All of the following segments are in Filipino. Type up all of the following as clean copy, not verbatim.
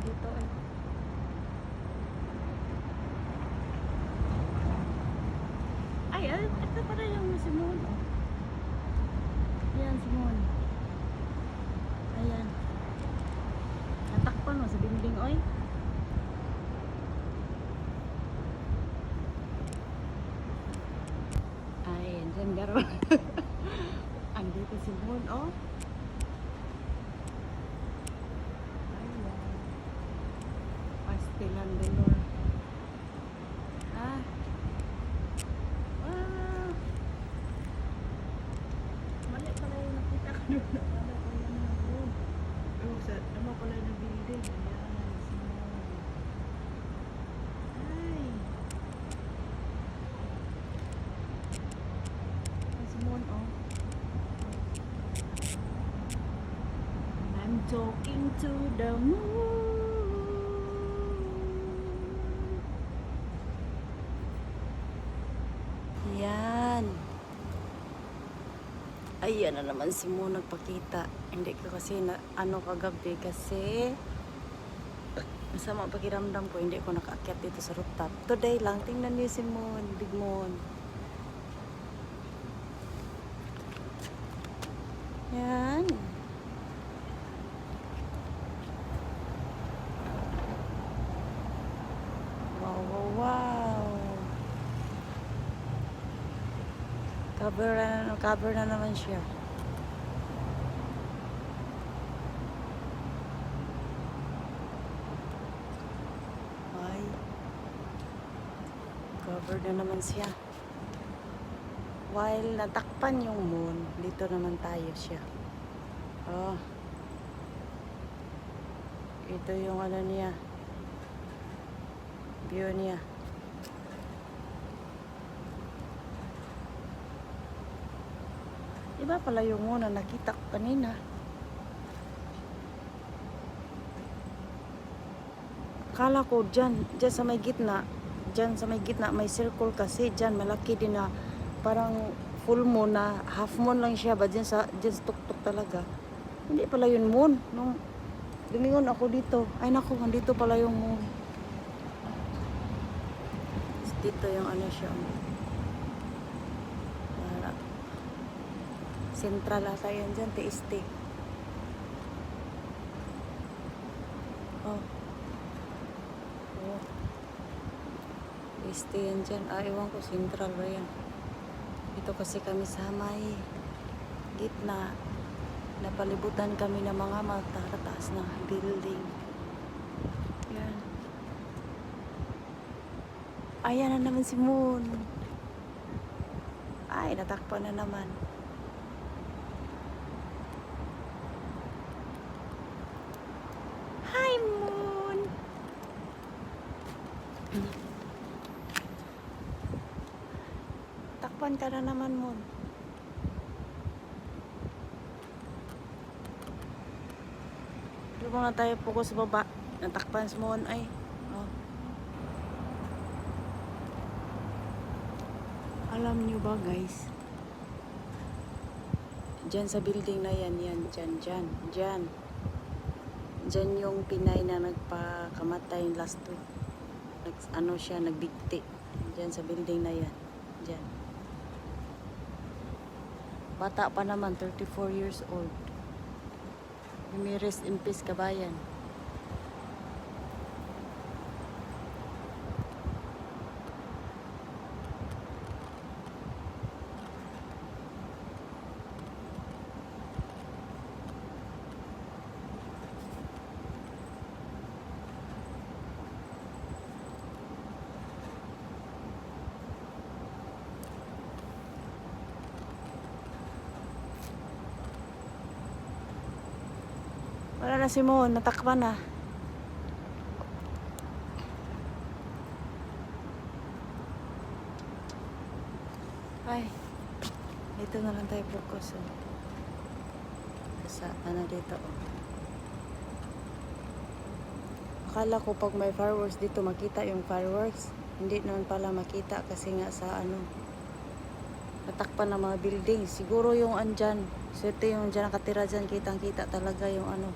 dito eh. Ay, ito pala yung Simon. Oh. Ayan, Simon. Ayan. Natakpan mo sa binding, oy. Ayan, dyan garo. Andito si Simon, oh. Ayan. Pastilan dolor. Ah. Ah. Mali pala yung nakita ko doon. Akala ko yan na doon. Oh, sa ano pala yung building. Ayan, Simon. Ay. Ay, Simon, oh. I'm talking to the moon. Yan. Ayan na naman si Mo nagpakita. Hindi ko kasi na, ano kagabi kasi masama pakiramdam ko. Hindi ko nakaakyat dito sa rooftop. Today lang, tingnan niyo si Moon, Big Moon. Yan. Wow, wow, wow. Cover na naman siya. Ay. Cover na naman siya. While natakpan yung moon, dito naman tayo siya. Oh. Ito yung ano niya. View niya. Iba pala yung moon na nakita ko kanina. Kala ko dyan sa may gitna. Dyan sa may gitna may circle kasi dyan malaki din na parang full moon na half moon lang siya ba dyan sa tuktok talaga. Hindi pala yun moon. Nung lumingon ako dito. Ay naku, dito pala yung moon. Dito yung ano siya. Central ata yan dyan, TST. Oh. Oh. TST yan dyan. Ewan ko, central ba yan. Dito kasi kami sa may gitna. Napalibutan kami ng mga matataas na building. Yan. Ayan na naman si Moon. Ay, natakpan na naman. Hi, Moon! Takpan ka na naman, Moon. Doon na tayo focus sa baba. Natakpan si Moon. Ay, oh. Alam nyo ba, guys? Diyan sa building na yan, dyan. Diyan yung Pinay na nagpakamatay last week. Ano siya, nagbigti. Diyan sa building na yan. Diyan. Bata pa naman, 34 years old. May rest in peace, kabayan. Wala na si Moon, natakpan na. Ay, dito na lang tayo focus. Oh. Sa ano dito. Oh. Akala ko pag may fireworks dito makita yung fireworks. Hindi naman pala makita kasi nga sa ano. Natakpan ng mga building. Siguro yung andyan. Swerte yung dyan nakatira dyan. Kitang kita talaga yung ano.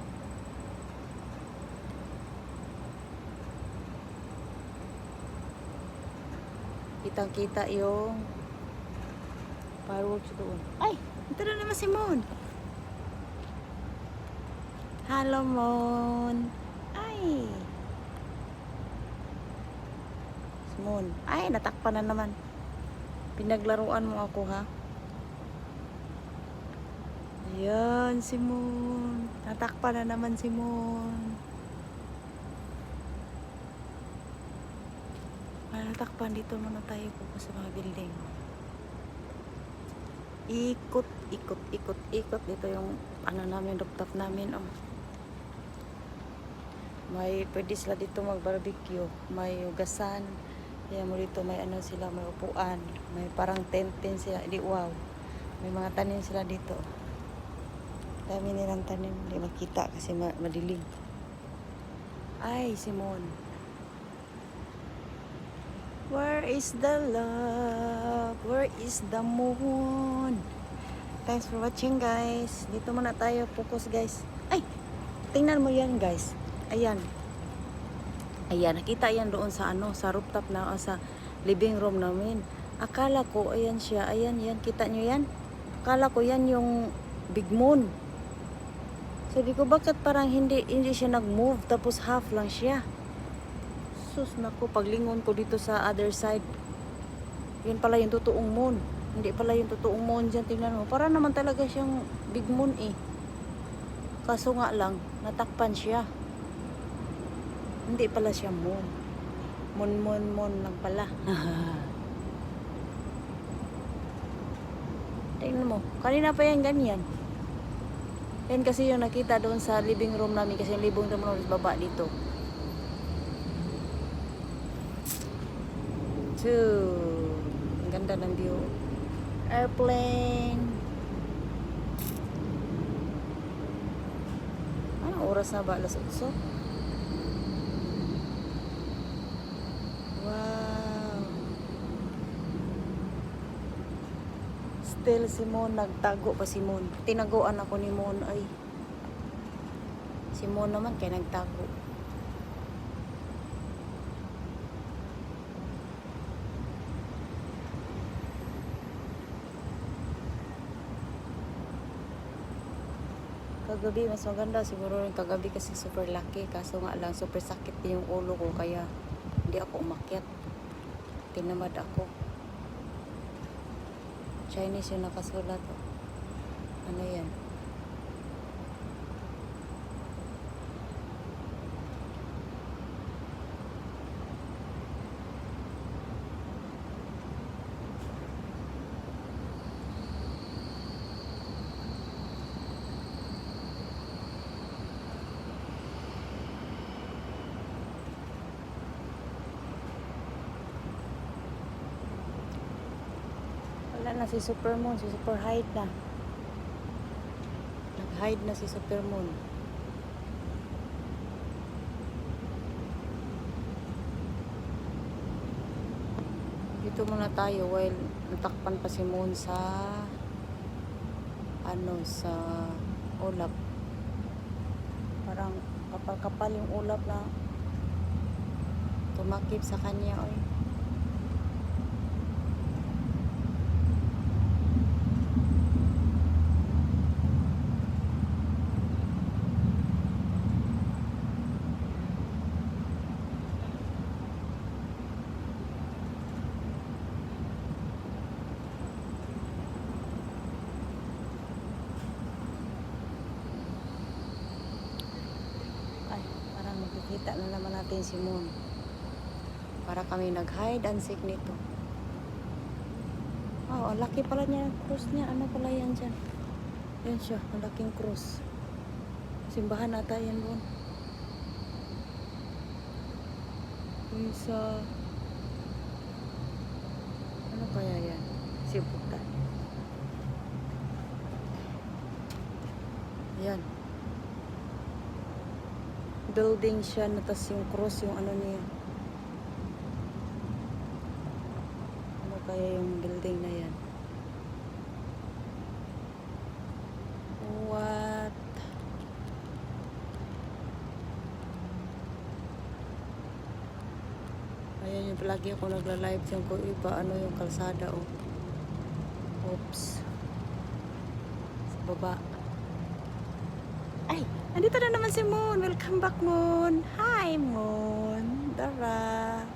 Kitang-kita yung fireworks doon. Ay! Ito na naman si Mon. Hello, Mon. Ay! Si Mon. Ay, natakpan na naman. Pinaglaruan mo ako, ha? Ayan, si Mon. Natakpan na naman si Mon. Natakpan, dito muna tayo po sa mga building. Ikot, ikot, ikot, ikot. Dito yung ano namin, rooftop namin. Oh. May pwede sila dito mag-barbecue. May ugasan. Kaya mo dito may ano sila, may upuan. May parang tent-tent sila. Di wow. May mga tanim sila dito. Dami nilang tanim. Hindi makita kasi madilim. Ay, Simon. Where is the love? Where is the moon? Thanks for watching, guys. Dito muna tayo. Focus, guys. Ay! Tingnan mo yan, guys. Ayan. Ayan. Nakita yan doon sa ano, sa rooftop na, sa living room namin. Akala ko, ayan siya. Ayan, yan. Kita nyo yan? Akala ko yan yung big moon. Sabi ko, bakit parang hindi siya nag-move? Tapos half lang siya. Sus, naku, paglingon ko dito sa other side. Yun pala yung totoong moon. Hindi pala yung totoong moon dyan. Tingnan mo. Para naman talaga siyang big moon eh. Kaso nga lang, natakpan siya. Hindi pala siya moon. Moon lang pala. Tingnan mo. Kanina pa yan ganyan. Yan kasi yung nakita doon sa living room namin. Kasi yung living room namin sa baba dito. Ang ganda ng view. Airplane. Anong oras na ba? Alas 8? Wow. Still si Mon. Nagtago pa si Mon. Tinaguan ako ni Mon. Ay. Si Mon naman kaya nagtago. Kagabi mas maganda siguro rin kagabi kasi super laki, kaso nga lang super sakit yung ulo ko kaya hindi ako umakyat. Tinamad ako. Chinese yung nakasulat. Ano yan? Wala na si Supermoon, si Super Hide na. Nag-hide na si Supermoon. Dito muna tayo while natakpan pa si Moon sa ano, sa ulap. Parang kapal-kapal yung ulap na tumakip sa kanya, oy. Kita na naman natin si Moon. Para kami nag-hide and seek nito. Oh, ang laki pala niya. Cross niya. Ano pala yan dyan? Yan siya. Ang laking cross. Simbahan ata yan doon. Isa. Ano kaya yan? Sibutan. Yan. Building siya na tas yung cross yung ano niya. Ano kaya yung building na yan? What? Ayan Yan, palagi ako nagla-live dyan ko iba. Ano yung kalsada, oh. Oops. Sa baba. Ay! Nandito na naman si Moon. Welcome back, Moon. Hi, Moon. Dara.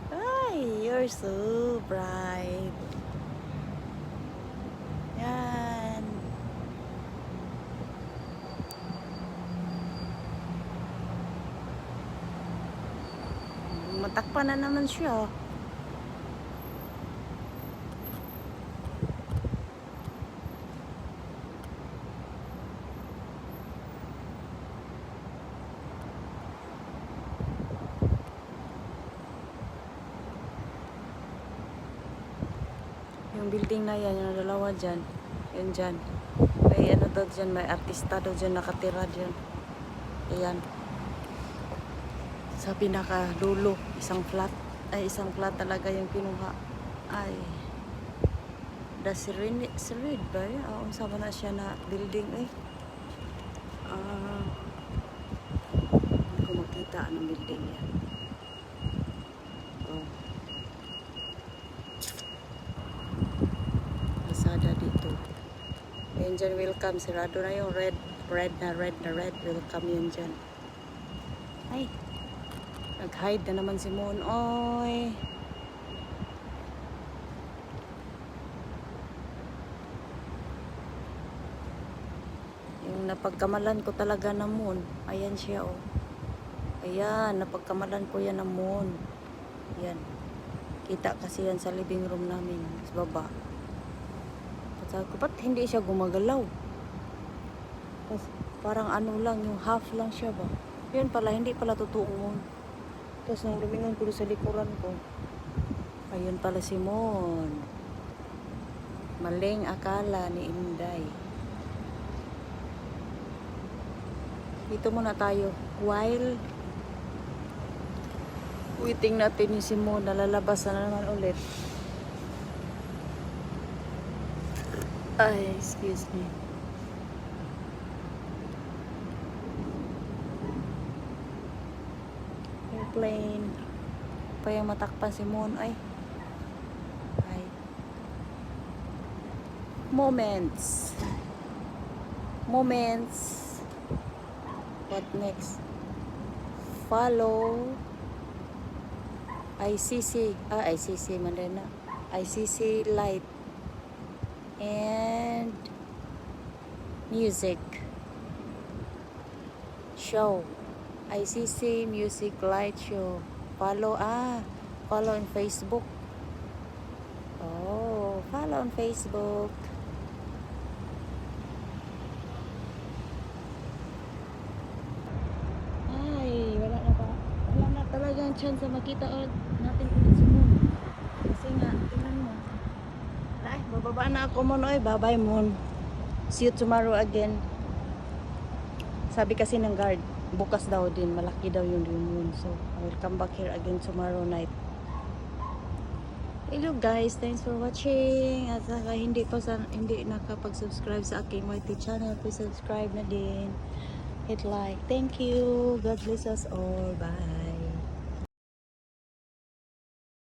Ay, you're so bright. Yan. Matakpan na naman siya. Yung building na yan, yung dalawa dyan. Yan dyan. May ano daw dyan, may artista daw dyan nakatira dyan. Ayan. Sa pinakadulo, isang flat. Ay, isang flat talaga yung kinuha. Ay. Serid ba? Unsa ba na siya na building eh. Hindi ko makita anong building yan. Oh. Lazada dito. Ayan dyan, welcome. Sirado na yung red. Red. Welcome yun dyan. Ay. Nag-hide na naman si Moon. Oy. Yung napagkamalan ko talaga na Moon. Ayan siya, oh. Ayan, napagkamalan ko yan na Moon. Ayan. Kita kasi yan sa living room namin. Sa baba. Sabi ko, ba't hindi siya gumagalaw? Tapos, parang ano lang, yung half lang siya ba? Yun pala, hindi pala totoo Moon. Tapos nung lumingon ko sa likuran ko, ayun pala si Moon. Maling akala ni Inday. Dito muna tayo. While waiting natin yung si Moon, nalalabas na naman ulit. Ay, excuse me. Airplane. Pa yung matakpan si Moon. Ay. Moments. What next? Follow ICC man rin na. ICC light and music show. ICC music light show. Follow on Facebook. Oh, follow on Facebook. Ay, wala na talagang chance na makita natin ulit si Moon. Kasi nga, tingnan mo. Ay, bababa na ako Moon. Oy, bye-bye Moon. See you tomorrow again. Sabi kasi ng guard, bukas daw din, malaki daw yung moon. So, I will come back here again tomorrow night. Hello guys, thanks for watching. At saka hindi nakapag-subscribe sa aking YT channel, please subscribe na din. Hit like. Thank you. God bless us all. Bye.